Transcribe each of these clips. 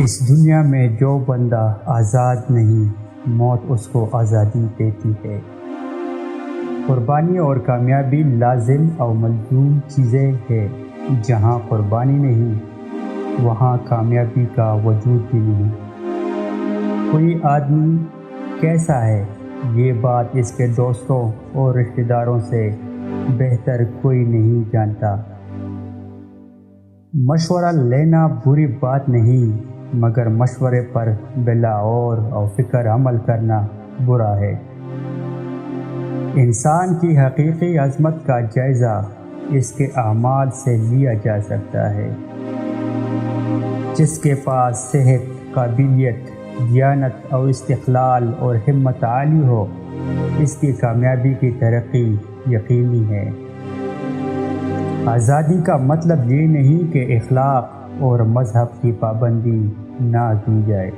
اس دنیا میں جو بندہ آزاد نہیں، موت اس کو آزادی دیتی ہے۔ قربانی اور کامیابی لازم اور ملزوم چیزیں ہیں۔ جہاں قربانی نہیں، وہاں کامیابی کا وجود بھی نہیں۔ کوئی آدمی کیسا ہے، یہ بات اس کے دوستوں اور رشتہ داروں سے بہتر کوئی نہیں جانتا۔ مشورہ لینا بری بات نہیں، مگر مشورے پر بلا اور فکر عمل کرنا برا ہے۔ انسان کی حقیقی عظمت کا جائزہ اس کے اعمال سے لیا جا سکتا ہے۔ جس کے پاس صحت، قابلیت، دیانت اور استقلال اور ہمت عالی ہو، اس کی کامیابی کی ترقی یقینی ہے۔ آزادی کا مطلب یہ نہیں کہ اخلاق اور مذہب کی پابندی نہ کی جائے۔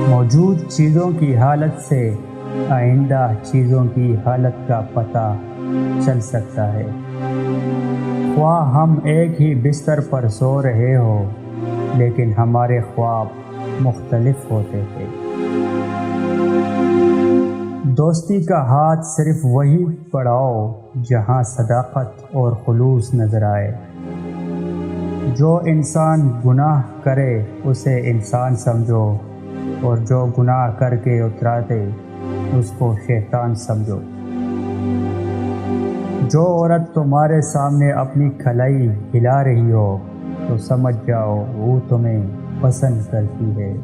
موجود چیزوں کی حالت سے آئندہ چیزوں کی حالت کا پتہ چل سکتا ہے۔ خواہ ہم ایک ہی بستر پر سو رہے ہوں، لیکن ہمارے خواب مختلف ہوتے ہیں۔ دوستی کا ہاتھ صرف وہی بڑھاؤ جہاں صداقت اور خلوص نظر آئے۔ جو انسان گناہ کرے اسے انسان سمجھو، اور جو گناہ کر کے اتراتے اس کو شیطان سمجھو۔ جو عورت تمہارے سامنے اپنی کلائی ہلا رہی ہو تو سمجھ جاؤ وہ تمہیں پسند کرتی ہے۔